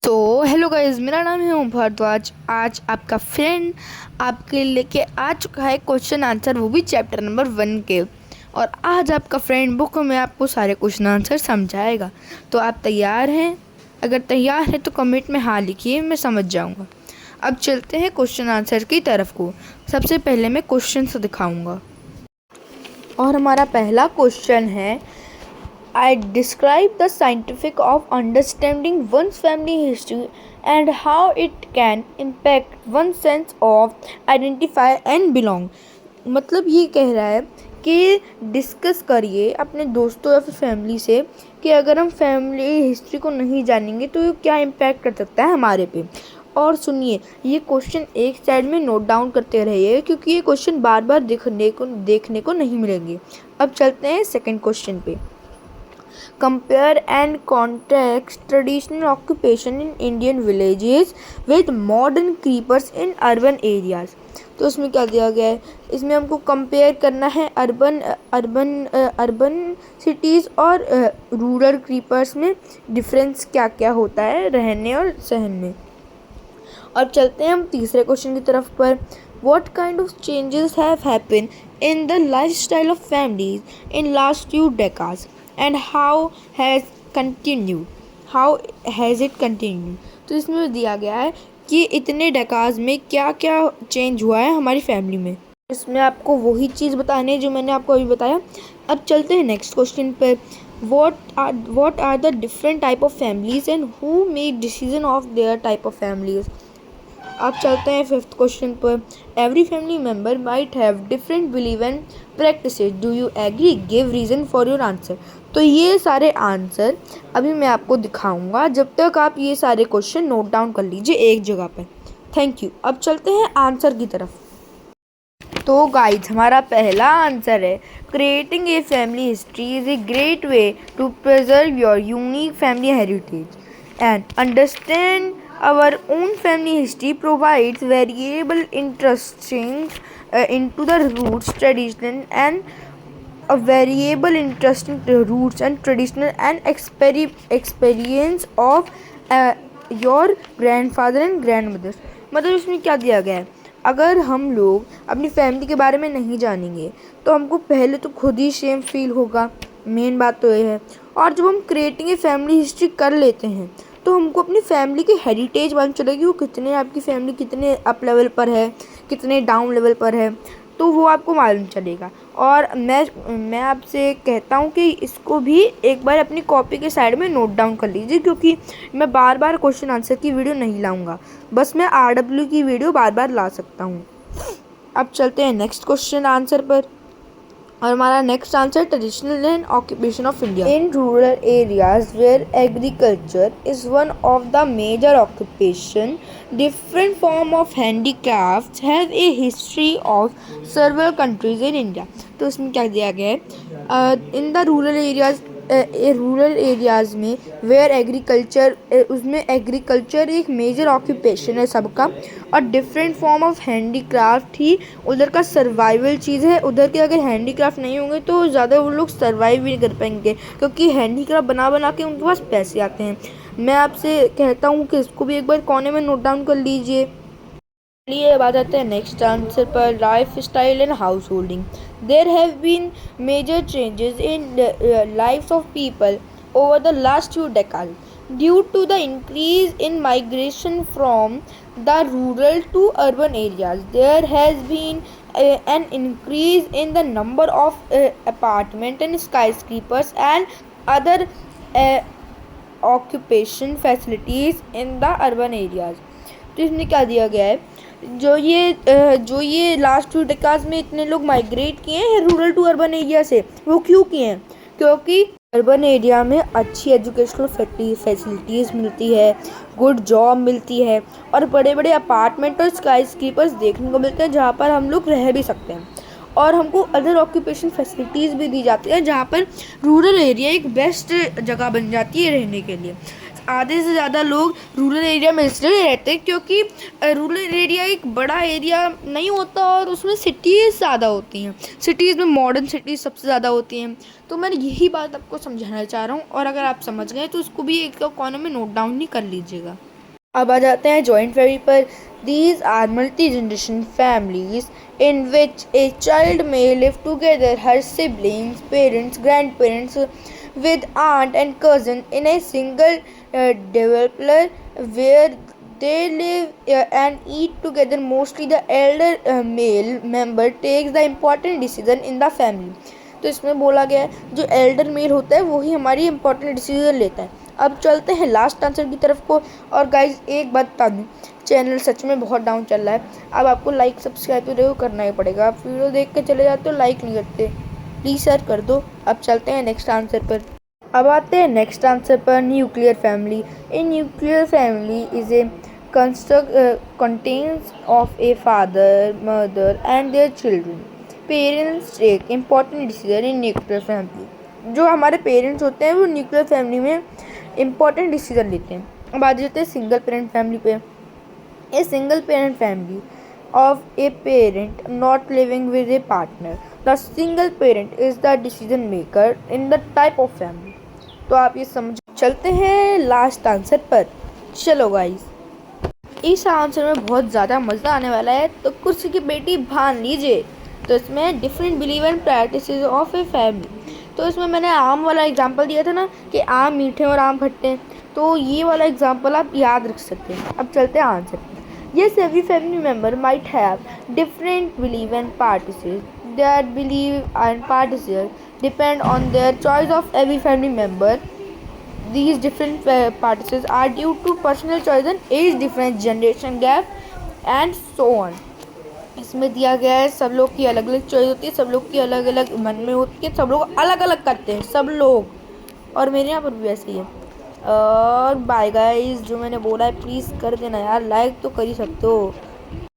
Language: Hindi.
हेलो गाइस, मेरा नाम है ओम भारद्वाज। आज आपका फ्रेंड आपके लेके आ चुका है क्वेश्चन आंसर, वो भी चैप्टर नंबर 1 के। और आज आपका फ्रेंड बुक में आपको सारे क्वेश्चन आंसर समझाएगा। तो आप तैयार हैं? अगर तैयार है तो कमेंट में हाँ लिखिए, मैं समझ जाऊंगा। अब चलते हैं क्वेश्चन आंसर की तरफ को। सबसे पहले मैं क्वेश्चन से दिखाऊंगा और हमारा पहला क्वेश्चन है, I describe the scientific of understanding one's family history and how it can impact one's sense of identify and belong। मतलब ये कह रहा है कि डिस्कस करिए अपने दोस्तों या फिर फैमिली से कि अगर हम फैमिली हिस्ट्री को नहीं जानेंगे तो ये क्या इम्पैक्ट कर सकता है हमारे पे। और सुनिए, ये क्वेश्चन एक साइड में नोट डाउन करते रहिए क्योंकि ये क्वेश्चन बार बार देखने को नहीं मिलेंगे। अब चलते हैं सेकंड क्वेश्चन पे। Compare and contrast traditional occupation in Indian villages with modern creepers in urban areas। तो इसमें क्या दिया गया है, इसमें हमको कंपेयर करना है अर्बन सिटीज़ और रूरल क्रीपर्स में डिफरेंस क्या क्या होता है रहने और सहन में। और चलते हैं हम तीसरे क्वेश्चन की तरफ पर। What kind of changes have happened in the lifestyle of families in last few decades? And how has it continued? तो इसमें दिया गया है कि इतने डेकाज में क्या क्या चेंज हुआ है हमारी फैमिली में। इसमें आपको वही चीज़ बतानी है जो मैंने आपको अभी बताया। अब चलते हैं नेक्स्ट क्वेश्चन पर। what are the different type of families and who make decision of their type of families? अब चलते हैं फिफ्थ क्वेश्चन पर। Every family member might have different believe and practices, do you agree, give reason for your answer. तो ये सारे आंसर अभी मैं आपको दिखाऊंगा, जब तक आप ये सारे क्वेश्चन नोट डाउन कर लीजिए एक जगह पर। Thank you. अब चलते हैं आंसर की तरफ। तो गाइज, हमारा पहला आंसर है, creating a family history is a great way to preserve your unique family heritage and understand our own family history provides variable interesting into the roots tradition and a variable interesting roots and traditional and experience of your grandfather and grandmother। मतलब इसमें क्या दिया गया है, अगर हम लोग अपनी फैमिली के बारे में नहीं जानेंगे तो हमको पहले तो खुद ही शेम फील होगा, मेन बात तो ये है। और जब हम क्रिएटिंग ए फैमिली हिस्ट्री कर लेते हैं तो हमको अपनी फैमिली की हेरिटेज मालूम चलेगी, वो कितने आपकी फैमिली कितने अप लेवल पर है, कितने डाउन लेवल पर है, तो वो आपको मालूम चलेगा। और मैं आपसे कहता हूँ कि इसको भी एक बार अपनी कॉपी के साइड में नोट डाउन कर लीजिए, क्योंकि मैं बार बार क्वेश्चन आंसर की वीडियो नहीं लाऊंगा, बस मैं RW की वीडियो बार बार ला सकता हूँ। अब चलते हैं नेक्स्ट क्वेश्चन आंसर पर। और हमारा next answer, traditional and occupation of India in rural areas where agriculture is one of the major occupation, different form of handicraft have a history of several countries in India. तो इसमें क्या दिया गया है, इन द रूरल एरियाज़ में वेयर एग्रीकल्चर, उसमें एग्रीकल्चर एक मेजर ऑक्यूपेशन है सबका, और डिफरेंट फॉर्म ऑफ हैंडीक्राफ्ट ही उधर का सर्वाइवल चीज़ है। उधर के अगर हैंडीक्राफ्ट नहीं होंगे तो ज़्यादा वो लोग सर्वाइव भी नहीं कर पाएंगे, क्योंकि हैंडीक्राफ्ट बना बना के उनके पास पैसे आते हैं। मैं आपसे कहता हूँ कि इसको भी एक बार कोने में नोट डाउन कर लीजिए। चलिए अब आ जाते हैं नेक्स्ट आंसर पर, life style and house holding. There have been major changes in life of people over the last few decades due to the increase in migration from the rural to urban areas. There has been an increase in the number of apartment and skyscrapers and other occupation facilities in the urban areas। तो इसमें क्या दिया गया है, जो ये लास्ट 2 डेकेड्स में इतने लोग माइग्रेट किए हैं रूरल टू अर्बन एरिया से, वो क्यों किए हैं? क्योंकि अर्बन एरिया में अच्छी एजुकेशनल फैसिलिटीज़ मिलती है, गुड जॉब मिलती है, और बड़े बड़े अपार्टमेंट और स्काई स्क्रीपर्स देखने को मिलते हैं जहाँ पर हम लोग रह भी सकते हैं, और हमको अदर ऑक्यूपेशन फैसिलिटीज़ भी दी जाती है, जहाँ पर रूरल एरिया एक बेस्ट जगह बन जाती है रहने के लिए। आधे से ज़्यादा लोग रूरल एरिया में इसलिए रहते हैं क्योंकि रूरल एरिया एक बड़ा एरिया नहीं होता और उसमें सिटीज़ ज़्यादा होती हैं। सिटीज़ में मॉडर्न सिटीज़ सबसे ज़्यादा होती हैं। तो मैं यही बात आपको समझाना चाह रहा हूँ, और अगर आप समझ गए तो उसको भी एक कोने में नोट डाउन ही कर लीजिएगा। अब आ जाते हैं जॉइंट फैमिली पर। These are multi generation families in which a child may live together, her siblings, parents, grandparents, with aunt and cousin in a single developer where they live and eat together. Mostly the elder male member takes the important decision in the family. तो इसमें बोला गया है जो एल्डर मेल होता है वही हमारी इंपॉर्टेंट डिसीजन लेता है। अब चलते हैं लास्ट आंसर की तरफ को। और गाइज एक बात बता दूँ, चैनल सच में बहुत डाउन चल रहा है। अब आपको लाइक सब्सक्राइब तो देखो करना ही पड़ेगा। आप वीडियो देख के चले जाते हो, लाइक नहीं करते, प्लीज़ शेयर कर दो। अब चलते हैं नेक्स्ट आंसर पर। अब आते हैं नेक्स्ट आंसर पर, nuclear family. A nuclear family is a construct contains of a father, mother and their children. Parents take important decision in nuclear family. जो हमारे पेरेंट्स होते हैं वो न्यूक्लियर फैमिली में इम्पॉर्टेंट डिसीजन लेते हैं। अब आ जाते हैं सिंगल पेरेंट फैमिली पे। A single parent family of a parent not living with a partner. The single parent is the decision maker in the type of family. तो आप ये समझ। चलते हैं लास्ट आंसर पर। चलो गाइस, इस आंसर में बहुत ज़्यादा मज़ा आने वाला है, तो कुर्सी की पेटी बांध लीजिए। तो इसमें different believe and practices of a family. तो इसमें मैंने आम वाला एग्जांपल दिया था ना कि आम मीठे और आम खट्टे हैं, तो ये वाला एग्जांपल आप याद रख सकते हैं। अब चलते हैं answer. Yes, every family member might have different belief and practices. Their belief and practices depend on their choice of every family member. These different practices are due to personal choice and age difference, generation gap, and so on. इसमें दिया गया है सब लोग की अलग अलग चॉइस होती है, सब लोग की अलग अलग मन में होती है, सब लोग अलग अलग करते हैं सब लोग, और मेरे यहाँ पर भी वैसे ही है। और बाय गाइस, जो मैंने बोला है प्लीज़ कर देना यार, लाइक तो कर ही सकते हो।